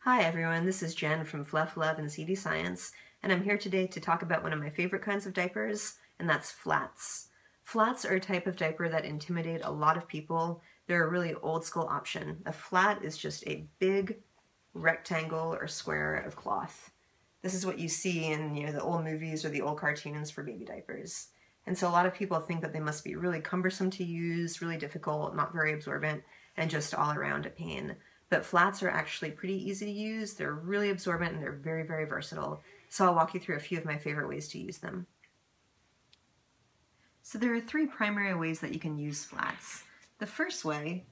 Hi everyone, this is Jen from Fluff, Love, and CD Science, and I'm here today to talk about one of my favorite kinds of diapers, and that's flats. Flats are a type of diaper that intimidate a lot of people. They're a really old school option. A flat is just a big rectangle or square of cloth. This is what you see in the old movies or the old cartoons for baby diapers. And so a lot of people think that they must be really cumbersome to use, really difficult, not very absorbent, and just all around a pain. But flats are actually pretty easy to use. They're really absorbent and they're very, very versatile. So I'll walk you through a few of my favorite ways to use them. So there are three primary ways that you can use flats. The first way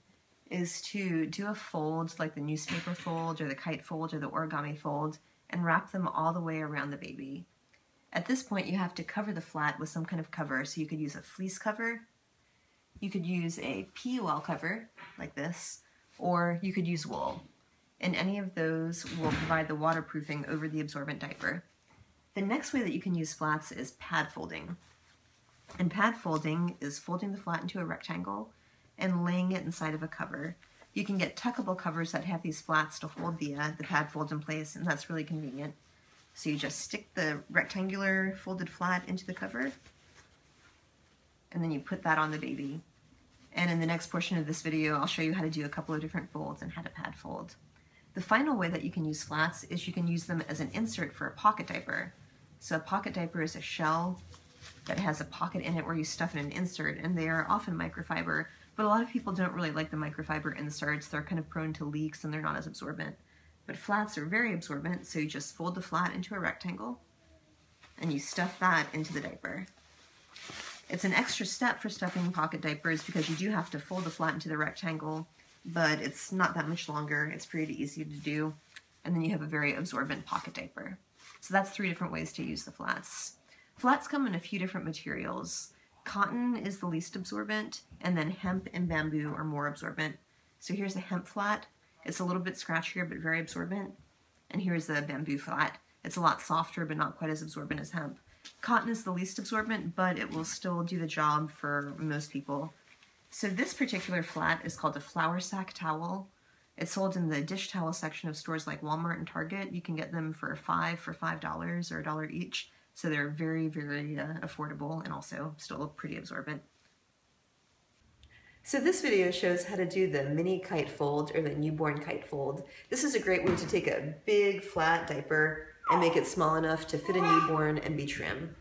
is to do a fold like the newspaper fold or the kite fold or the origami fold and wrap them all the way around the baby. At this point you have to cover the flat with some kind of cover, so you could use a fleece cover, you could use a PUL cover like this, or you could use wool. And any of those will provide the waterproofing over the absorbent diaper. The next way that you can use flats is pad folding. And pad folding is folding the flat into a rectangle and laying it inside of a cover. You can get tuckable covers that have these flats to hold the pad fold in place, and that's really convenient. So you just stick the rectangular folded flat into the cover, and then you put that on the baby. And in the next portion of this video, I'll show you how to do a couple of different folds and how to pad fold. The final way that you can use flats is you can use them as an insert for a pocket diaper. So a pocket diaper is a shell that has a pocket in it where you stuff in an insert, and they are often microfiber, but a lot of people don't really like the microfiber inserts. They're kind of prone to leaks and they're not as absorbent. But flats are very absorbent, so you just fold the flat into a rectangle and you stuff that into the diaper. It's an extra step for stuffing pocket diapers because you do have to fold the flat into the rectangle, but it's not that much longer. It's pretty easy to do, and then you have a very absorbent pocket diaper. So that's three different ways to use the flats. Flats come in a few different materials. Cotton is the least absorbent, and then hemp and bamboo are more absorbent. So here's a hemp flat. It's a little bit scratchier but very absorbent. And here's the bamboo flat. It's a lot softer but not quite as absorbent as hemp. Cotton is the least absorbent, but it will still do the job for most people. So this particular flat is called a flour sack towel. It's sold in the dish towel section of stores like Walmart and Target. You can get them for $5 or $1 each. So they're very, very affordable and also still pretty absorbent. So this video shows how to do the mini kite fold or the newborn kite fold. This is a great way to take a big flat diaper and make it small enough to fit a newborn and be trim.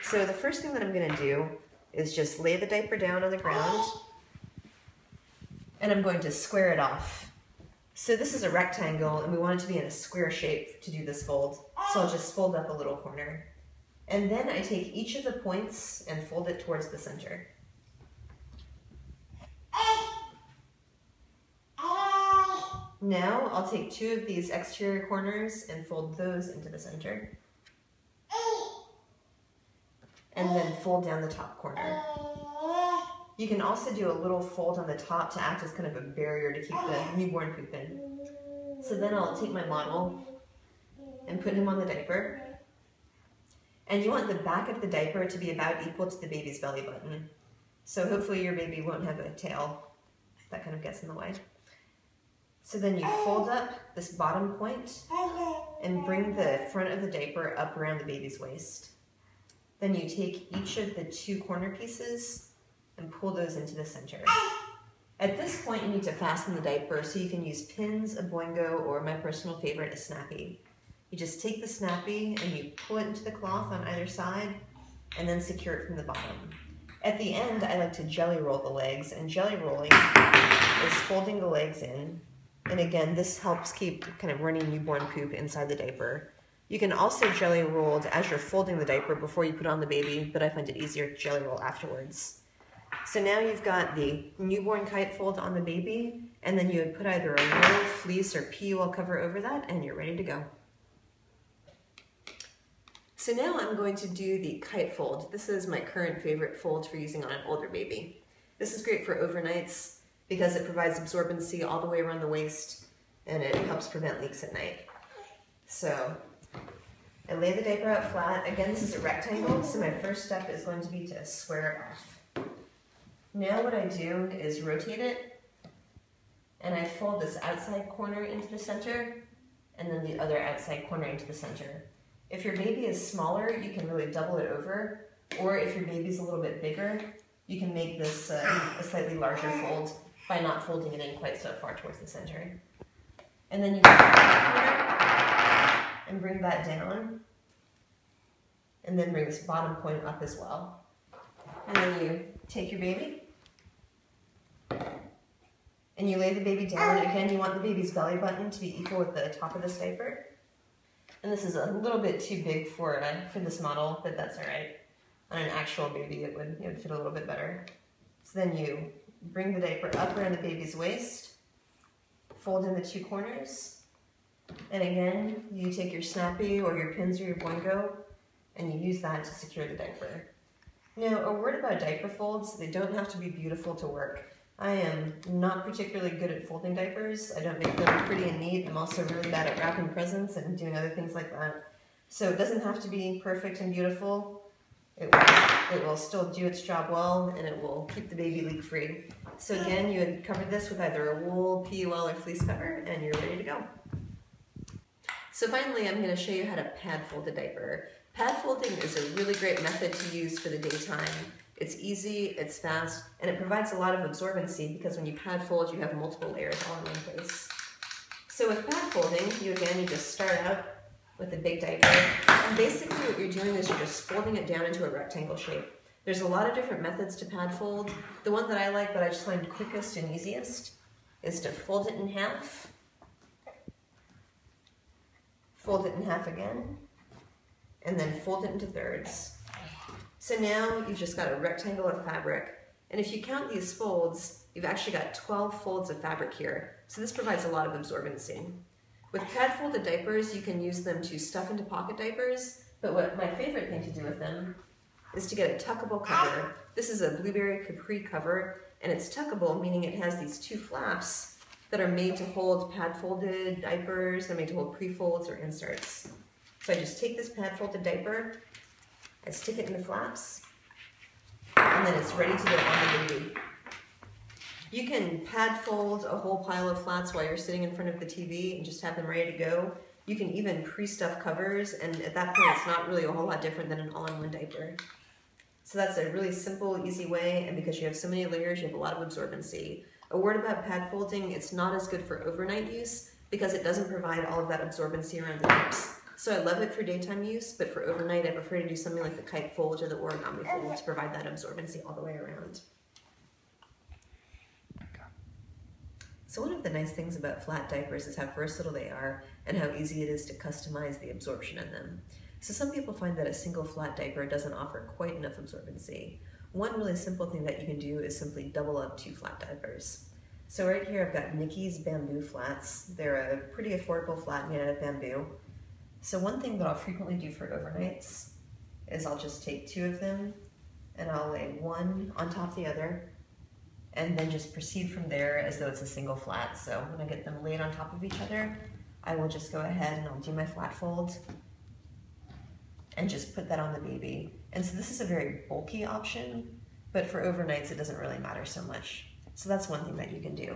So the first thing that I'm going to do is just lay the diaper down on the ground, and I'm going to square it off. So this is a rectangle and we want it to be in a square shape to do this fold. So I'll just fold up a little corner. And then I take each of the points and fold it towards the center. Now I'll take two of these exterior corners and fold those into the center. And then fold down the top corner. You can also do a little fold on the top to act as kind of a barrier to keep the newborn poop in. So then I'll take my model and put him on the diaper. And you want the back of the diaper to be about equal to the baby's belly button. So hopefully your baby won't have a tail that kind of gets in the way. So then you fold up this bottom point and bring the front of the diaper up around the baby's waist. Then you take each of the two corner pieces and pull those into the center. At this point you need to fasten the diaper, so you can use pins, a boingo, or my personal favorite, a snappy. You just take the snappy and you pull it into the cloth on either side and then secure it from the bottom. At the end I like to jelly roll the legs, and jelly rolling is folding the legs in. And again, this helps keep kind of runny newborn poop inside the diaper. You can also jelly roll as you're folding the diaper before you put on the baby, but I find it easier to jelly roll afterwards. So now you've got the newborn kite fold on the baby, and then you would put either a wool, fleece, or PUL cover over that, and you're ready to go. So now I'm going to do the kite fold. This is my current favorite fold for using on an older baby. This is great for overnights because it provides absorbency all the way around the waist, and it helps prevent leaks at night. So I lay the diaper out flat. Again, this is a rectangle, so my first step is going to be to square it off. Now what I do is rotate it, and I fold this outside corner into the center, and then the other outside corner into the center. If your baby is smaller, you can really double it over, or if your baby's a little bit bigger, you can make this a slightly larger fold by not folding it in quite so far towards the center. And then you take the top corner and bring that down, and then bring this bottom point up as well. And then you take your baby, and you lay the baby down. Again, you want the baby's belly button to be equal with the top of this diaper. And this is a little bit too big for this model, but that's all right. On an actual baby, it would fit a little bit better. So then you bring the diaper up around the baby's waist, fold in the two corners, and again, you take your snappy or your pins or your boingo, and you use that to secure the diaper. Now, a word about diaper folds: they don't have to be beautiful to work. I am not particularly good at folding diapers. I don't make them pretty and neat. I'm also really bad at wrapping presents and doing other things like that. So it doesn't have to be perfect and beautiful. It will still do its job well, and it will keep the baby leak-free. So again, you would cover this with either a wool, PUL, or fleece cover, and you're ready to go. So finally, I'm going to show you how to pad fold a diaper. Pad folding is a really great method to use for the daytime. It's easy, it's fast, and it provides a lot of absorbency because when you pad fold, you have multiple layers all in one place. So with pad folding, you just start out with a big diaper, and basically what you're doing is you're just folding it down into a rectangle shape. There's a lot of different methods to pad fold. The one that I like, that I just find quickest and easiest, is to fold it in half, fold it in half again, and then fold it into thirds. So now you've just got a rectangle of fabric, and if you count these folds, you've actually got 12 folds of fabric here. So this provides a lot of absorbency. With pad folded diapers, you can use them to stuff into pocket diapers, but what my favorite thing to do with them is to get a tuckable cover. This is a blueberry capri cover, and it's tuckable, meaning it has these two flaps that are made to hold pad folded diapers. They're made to hold pre-folds or inserts. So I just take this pad folded diaper, I stick it in the flaps, and then it's ready to go on the baby. You can pad fold a whole pile of flats while you're sitting in front of the TV and just have them ready to go. You can even pre-stuff covers, and at that point it's not really a whole lot different than an all-in-one diaper. So that's a really simple, easy way, and because you have so many layers, you have a lot of absorbency. A word about pad folding: it's not as good for overnight use because it doesn't provide all of that absorbency around the hips. So I love it for daytime use, but for overnight I prefer to do something like the Kite Fold or the origami fold to provide that absorbency all the way around. So one of the nice things about flat diapers is how versatile they are and how easy it is to customize the absorption in them. So some people find that a single flat diaper doesn't offer quite enough absorbency. One really simple thing that you can do is simply double up two flat diapers. So right here I've got Mickey's bamboo flats. They're a pretty affordable flat made out of bamboo. So one thing that I'll frequently do for overnights is I'll just take two of them and I'll lay one on top of the other, and then just proceed from there as though it's a single flat. So when I get them laid on top of each other, I will just go ahead and I'll do my flat fold and just put that on the baby. And so this is a very bulky option, but for overnights it doesn't really matter so much. So that's one thing that you can do.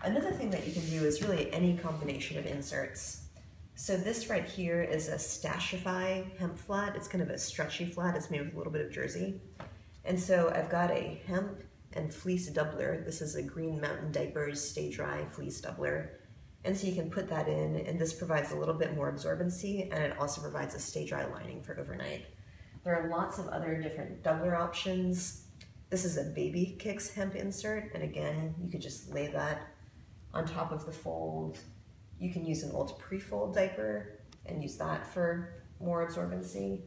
Another thing that you can do is really any combination of inserts. So this right here is a Stashify hemp flat. It's kind of a stretchy flat. It's made with a little bit of jersey. And so I've got a hemp and fleece doubler. This is a Green Mountain Diapers Stay Dry fleece doubler. And so you can put that in, and this provides a little bit more absorbency, and it also provides a stay dry lining for overnight. There are lots of other different doubler options. This is a Baby Kicks hemp insert, and again, you could just lay that on top of the fold. You can use an old pre-fold diaper and use that for more absorbency.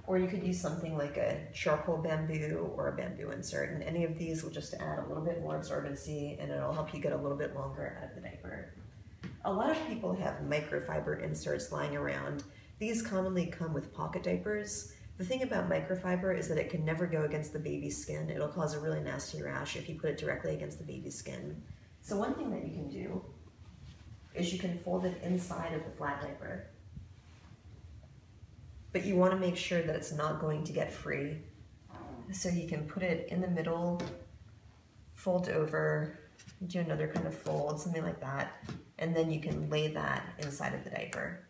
Or you could use something like a charcoal bamboo or a bamboo insert, and any of these will just add a little bit more absorbency, and it'll help you get a little bit longer out of the diaper. A lot of people have microfiber inserts lying around. These commonly come with pocket diapers. The thing about microfiber is that it can never go against the baby's skin. It'll cause a really nasty rash if you put it directly against the baby's skin. So one thing that you can do is you can fold it inside of the flat diaper. But you want to make sure that it's not going to get free. So you can put it in the middle, fold over, do another kind of fold, something like that. and then you can lay that inside of the diaper.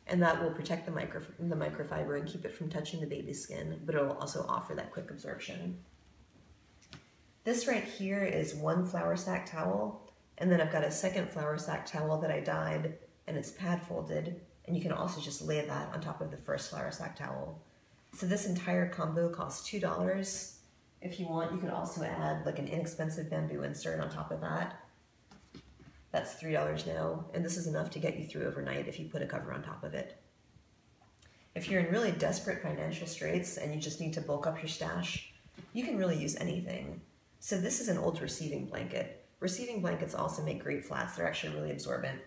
And that will protect the microfiber and keep it from touching the baby's skin, but it will also offer that quick absorption. This right here is one flour sack towel, and then I've got a second flour sack towel that I dyed, and it's pad folded, and you can also just lay that on top of the first flour sack towel. So this entire combo costs $2. If you want, you could also add like an inexpensive bamboo insert on top of that. That's $3 now, and this is enough to get you through overnight if you put a cover on top of it. If you're in really desperate financial straits and you just need to bulk up your stash, you can really use anything. So this is an old receiving blanket. Receiving blankets also make great flats. They're actually really absorbent.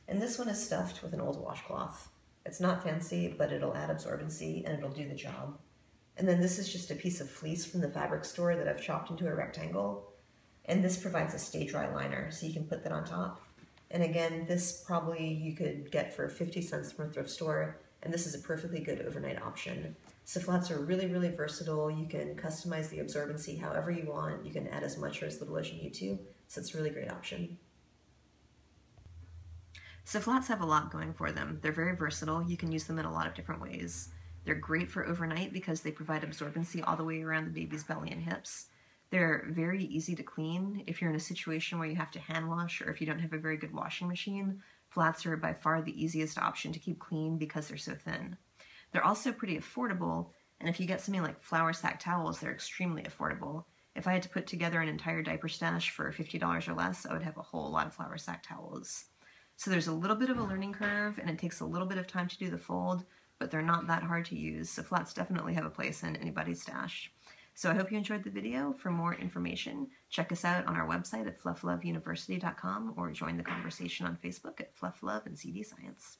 And this one is stuffed with an old washcloth. It's not fancy, but it'll add absorbency and it'll do the job. And then this is just a piece of fleece from the fabric store that I've chopped into a rectangle. And this provides a stay dry liner, so you can put that on top. And again, this probably you could get for 50 cents from a thrift store, and this is a perfectly good overnight option. So flats are really, really versatile. You can customize the absorbency however you want. You can add as much or as little as you need to, so it's a really great option. So flats have a lot going for them. They're very versatile. You can use them in a lot of different ways. They're great for overnight because they provide absorbency all the way around the baby's belly and hips. They're very easy to clean. If you're in a situation where you have to hand wash or if you don't have a very good washing machine, flats are by far the easiest option to keep clean because they're so thin. They're also pretty affordable, and if you get something like flour sack towels, they're extremely affordable. If I had to put together an entire diaper stash for $50 or less, I would have a whole lot of flour sack towels. So there's a little bit of a learning curve, and it takes a little bit of time to do the fold, but they're not that hard to use, so flats definitely have a place in anybody's stash. So I hope you enjoyed the video. For more information, check us out on our website at fluffloveuniversity.com or join the conversation on Facebook at Fluff Love and CD Science.